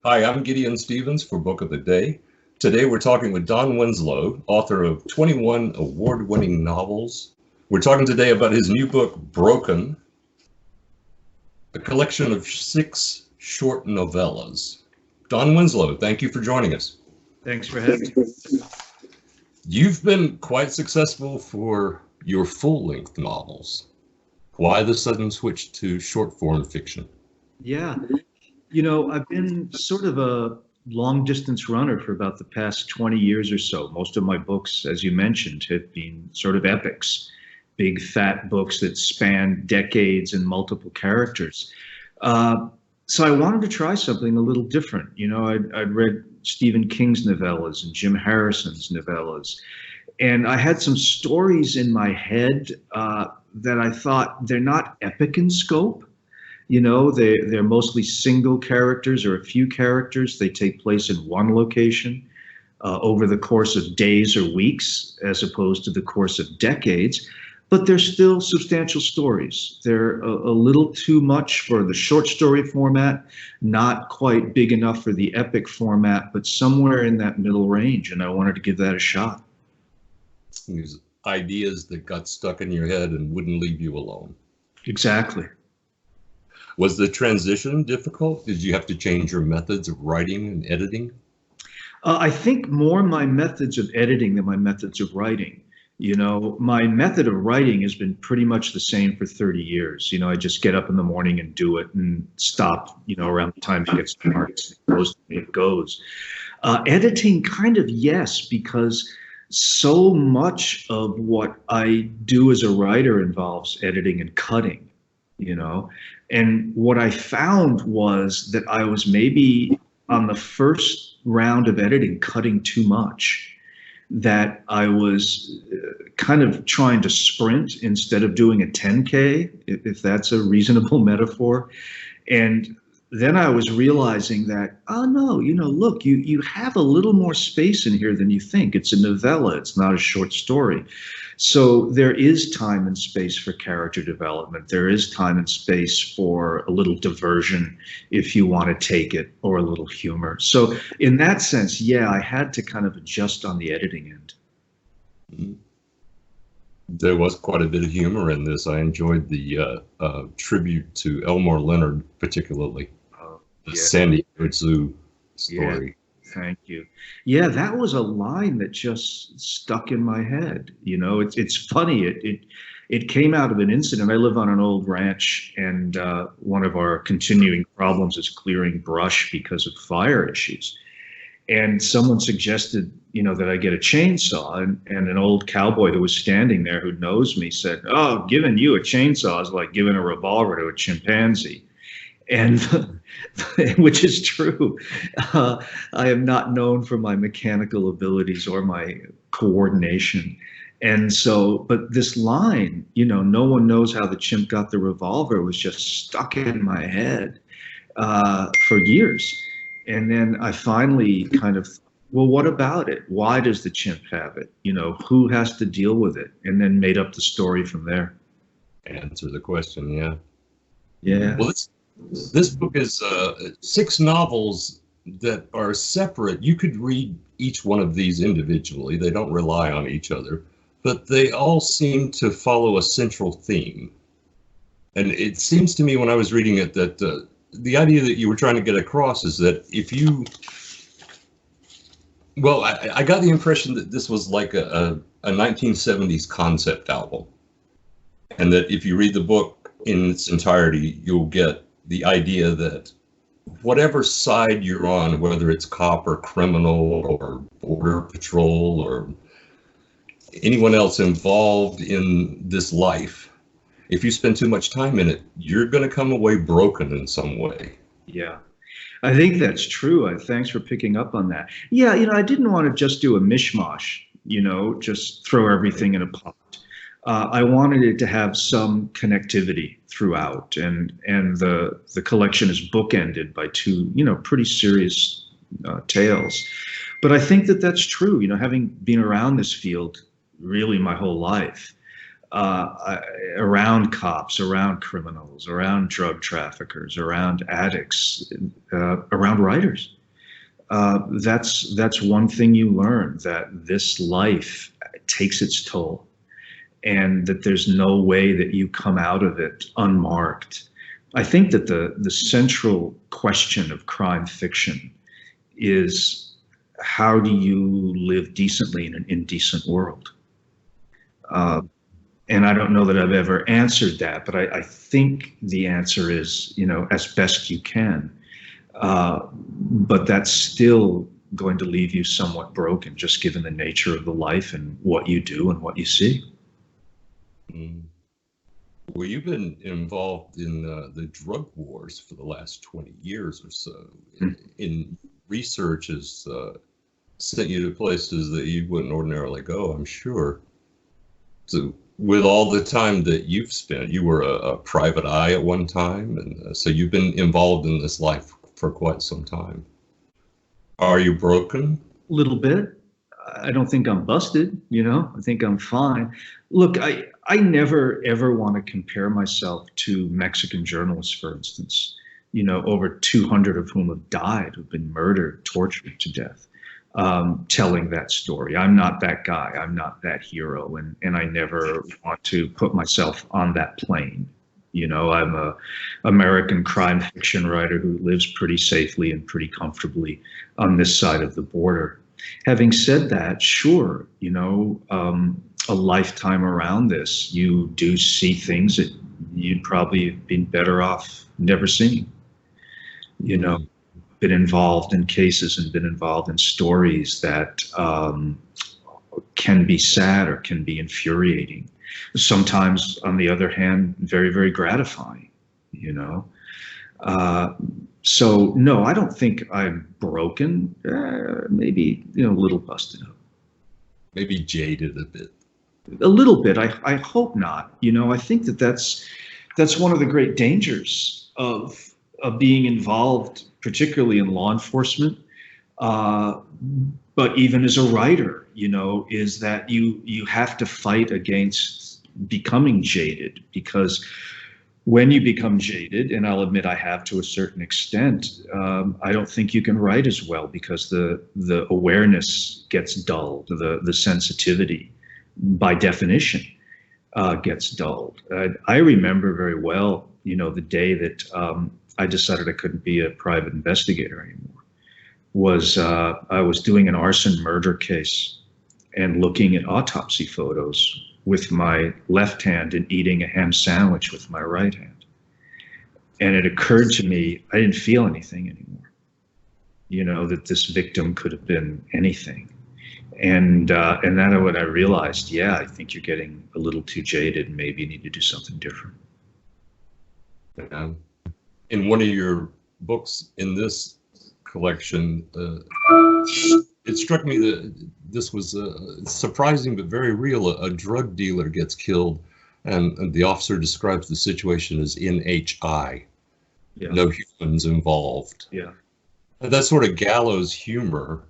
Hi, I'm Gideon Stevens for Book of the Day. Today we're talking with Don Winslow, author of 21 award-winning novels. We're talking today about his new book, Broken, a collection of 6 short novellas. Don Winslow, thank you for joining us. Thanks for having me. You've been quite successful for your full-length novels. Why the sudden switch to short-form fiction? Yeah, I've been sort of a long distance runner for about the past 20 years or so. Most of my books, as you mentioned, have been sort of epics, big fat books that span decades and multiple characters. Uh, so I wanted to try something a little different. I'd read Stephen King's novellas and Jim Harrison's novellas, and I had some stories in my head that I thought they're not epic in scope. They're mostly single characters or a few characters. They take place in one location over the course of days or weeks, as opposed to the course of decades. But they're still substantial stories. They're a little too much for the short story format, not quite big enough for the epic format, but somewhere in that middle range. And I wanted to give that a shot. These ideas that got stuck in your head and wouldn't leave you alone. Exactly. Was the transition difficult? Did you have to change your methods of writing and editing? I think more my methods of editing than my methods of writing. My method of writing has been pretty much the same for 30 years. I just get up in the morning and do it and stop, around the time it gets dark. It goes. Editing, kind of, yes, because so much of what I do as a writer involves editing and cutting, you know. And what I found was that I was maybe on the first round of editing cutting too much, that I was kind of trying to sprint instead of doing a 10K, if that's a reasonable metaphor. And then I was realizing that, oh no, look, you have a little more space in here than you think. It's a novella, it's not a short story. So there is time and space for character development. There is time and space for a little diversion if you want to take it, or a little humor. So in that sense, yeah, I had to kind of adjust on the editing end. There was quite a bit of humor in this. I enjoyed the tribute to Elmore Leonard, particularly the Yeah. San Diego Zoo Yeah. story. Thank you. Yeah, that was a line that just stuck in my head. It's funny. It came out of an incident. I live on an old ranch, and one of our continuing problems is clearing brush because of fire issues. And someone suggested, that I get a chainsaw, and an old cowboy who was standing there, who knows me, said, "Oh, giving you a chainsaw is like giving a revolver to a chimpanzee." And which is true. I am not known for my mechanical abilities or my coordination. And so, but this line, no one knows how the chimp got the revolver, was just stuck in my head for years. And then I finally kind of, well, what about it? Why does the chimp have it? Who has to deal with it? And then made up the story from there. Answer the question, yeah. Yeah. Well, this book is 6 novels that are separate. You could read each one of these individually. They don't rely on each other, but they all seem to follow a central theme. And it seems to me when I was reading it that the idea that you were trying to get across is that if you, well, I got the impression that this was like a 1970s concept album, and that if you read the book in its entirety, you'll get the idea that whatever side you're on, whether it's cop or criminal or border patrol or anyone else involved in this life, if you spend too much time in it, you're going to come away broken in some way. Yeah. I think that's true. Thanks for picking up on that. Yeah, I didn't want to just do a mishmash, just throw everything in a pot. I wanted it to have some connectivity throughout, and the collection is bookended by 2, pretty serious tales. But I think that that's true. Having been around this field really my whole life, around cops, around criminals, around drug traffickers, around addicts, around writers. That's one thing you learn, that this life takes its toll, and that there's no way that you come out of it unmarked. I think that the central question of crime fiction is, how do you live decently in an indecent world? And I don't know that I've ever answered that, but I think the answer is, as best you can. But that's still going to leave you somewhat broken, just given the nature of the life and what you do and what you see. Mm. Well, you've been involved in the drug wars for the last 20 years or so. In research has sent you to places that you wouldn't ordinarily go, I'm sure. So with all the time that you've spent, you were a private eye at one time, and so you've been involved in this life for quite some time. Are you broken? A little bit. I don't think I'm busted, I think I'm fine. Look, I never ever want to compare myself to Mexican journalists, for instance, over 200 of whom have died, who've been murdered, tortured to death, telling that story. I'm not that guy. I'm not that hero. And I never want to put myself on that plane. I'm a American crime fiction writer who lives pretty safely and pretty comfortably on this side of the border. Having said that, sure, a lifetime around this, you do see things that you'd probably have been better off never seeing. Been involved in cases and been involved in stories that can be sad or can be infuriating. Sometimes, on the other hand, very, very gratifying, So, no, I don't think I'm broken. Maybe, a little busted up. Maybe jaded a bit. A little bit. I hope not. I think that's one of the great dangers of being involved, particularly in law enforcement, but even as a writer, is that you have to fight against becoming jaded, because when you become jaded, and I'll admit I have to a certain extent, I don't think you can write as well, because the awareness gets dulled, the sensitivity, by definition, gets dulled. I remember very well, the day that I decided I couldn't be a private investigator anymore. I was doing an arson murder case and looking at autopsy photos with my left hand and eating a ham sandwich with my right hand. And it occurred to me, I didn't feel anything anymore, that this victim could have been anything. And then when I realized, I think you're getting a little too jaded, and maybe you need to do something different. In one of your books in this collection, it struck me that this was surprising but very real. A drug dealer gets killed, and the officer describes the situation as NHI, no humans involved. Yeah, and that sort of gallows humor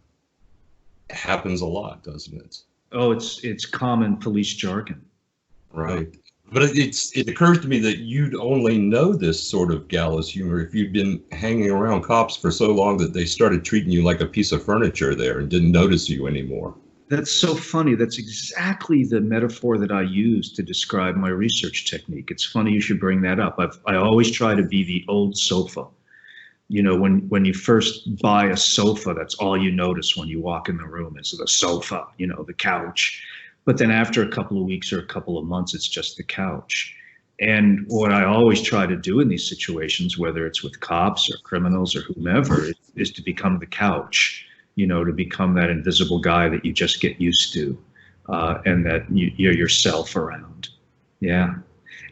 happens a lot, doesn't it? Oh, it's common police jargon. Right. But it occurs to me that you'd only know this sort of gallows humor if you'd been hanging around cops for so long that they started treating you like a piece of furniture there and didn't notice you anymore. That's so funny. That's exactly the metaphor that I use to describe my research technique. It's funny you should bring that up. I always try to be the old sofa. When you first buy a sofa, that's all you notice when you walk in the room is the sofa, the couch. But then after a couple of weeks or a couple of months, it's just the couch. And what I always try to do in these situations, whether it's with cops or criminals or whomever, is to become the couch, to become that invisible guy that you just get used to, and that you're yourself around. Yeah.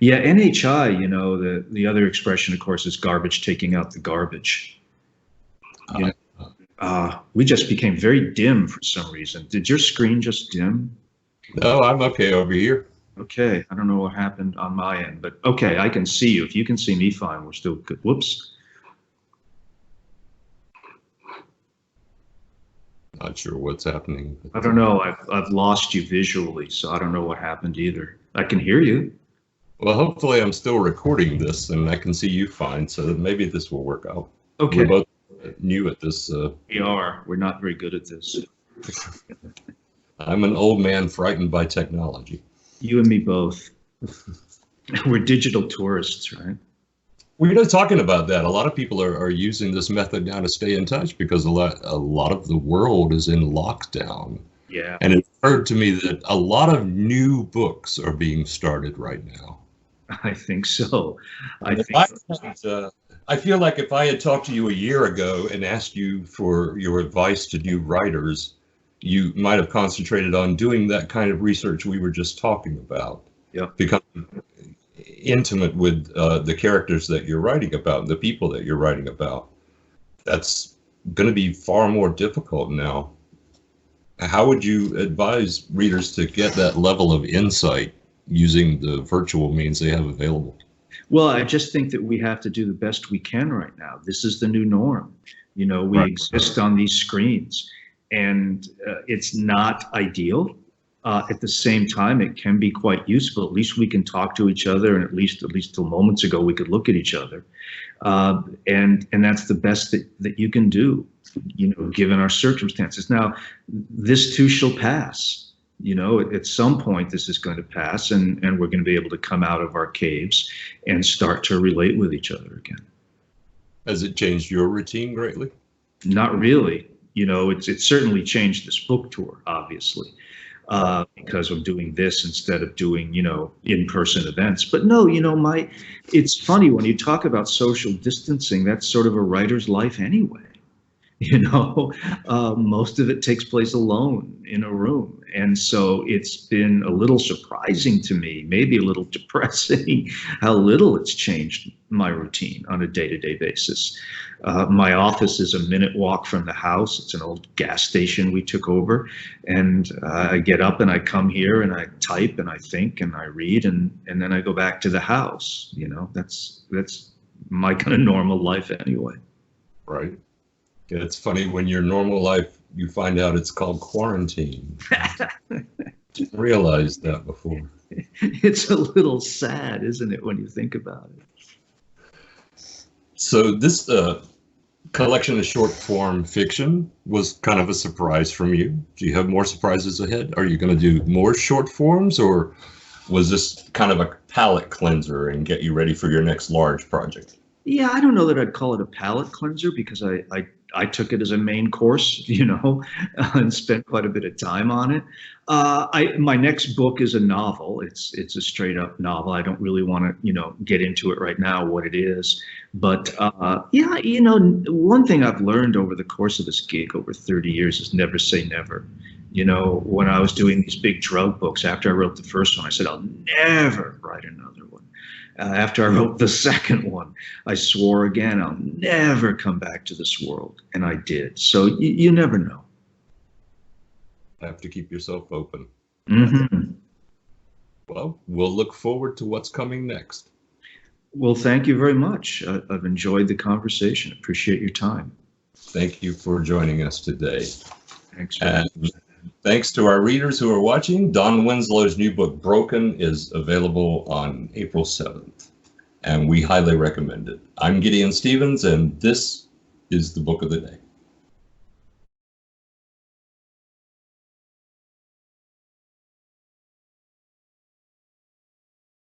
Yeah, NHI, the other expression, of course, is garbage taking out the garbage. We just became very dim for some reason. Did your screen just dim? No, I'm okay over here. Okay, I don't know what happened on my end, but okay, I can see you. If you can see me, fine. We're still good. Whoops. Not sure what's happening. I don't know. I've lost you visually, so I don't know what happened either. I can hear you. Well, hopefully I'm still recording this and I can see you fine, so maybe this will work out. Okay. We're both new at this. We are. We're not very good at this. I'm an old man frightened by technology. You and me both. We're digital tourists, right? We're talking about that. A lot of people are using this method now to stay in touch because a lot of the world is in lockdown. Yeah. And it occurred to me that a lot of new books are being started right now. I think so. I feel like if I had talked to you a year ago and asked you for your advice to new writers, you might have concentrated on doing that kind of research we were just talking about. Yeah. Becoming intimate with the characters that you're writing about, the people that you're writing about. That's going to be far more difficult now. How would you advise readers to get that level of insight using the virtual means they have available? Well, I just think that we have to do the best we can right now. This is the new norm. You know, we exist on these screens, and it's not ideal. At the same time, it can be quite useful. At least we can talk to each other, and at least till moments ago, we could look at each other. And that's the best that you can do, you know, given our circumstances. Now, this too shall pass. You know, at some point, this is going to pass, and we're going to be able to come out of our caves and start to relate with each other again. Has it changed your routine greatly? Not really. You know, it's certainly changed this book tour, obviously. Because I'm doing this instead of doing, you know, in-person events. But no, you know, it's funny when you talk about social distancing, that's sort of a writer's life anyway. You know, most of it takes place alone in a room. And so it's been a little surprising to me, maybe a little depressing, how little it's changed my routine on a day-to-day basis. My office is a minute walk from the house. It's an old gas station we took over. And I get up and I come here and I type and I think and I read and then I go back to the house. You know, that's my kind of normal life anyway. Right. Yeah, it's funny when your normal life, you find out it's called quarantine. Didn't realize that before. It's a little sad, isn't it, when you think about it? So this collection of short form fiction was kind of a surprise from you. Do you have more surprises ahead? Are you going to do more short forms, or was this kind of a palate cleanser and get you ready for your next large project? Yeah, I don't know that I'd call it a palate cleanser because I took it as a main course, you know, and spent quite a bit of time on it. My next book is a novel. It's a straight up novel. I don't really want to, you know, get into it right now, what it is. But yeah, you know, one thing I've learned over the course of this gig over 30 years is never say never. You know, when I was doing these big drug books, after I wrote the first one, I said, I'll never write another one. After I wrote the second one, I swore again, I'll never come back to this world. And I did. So you never know. Have to keep yourself open. Mm-hmm. Well, we'll look forward to what's coming next. Well, thank you very much. I've enjoyed the conversation. Appreciate your time. Thank you for joining us today. Thanks. And thanks to our readers who are watching. Don Winslow's new book, Broken, is available on April 7th, and we highly recommend it. I'm Gideon Stevens, and this is the Book of the Day.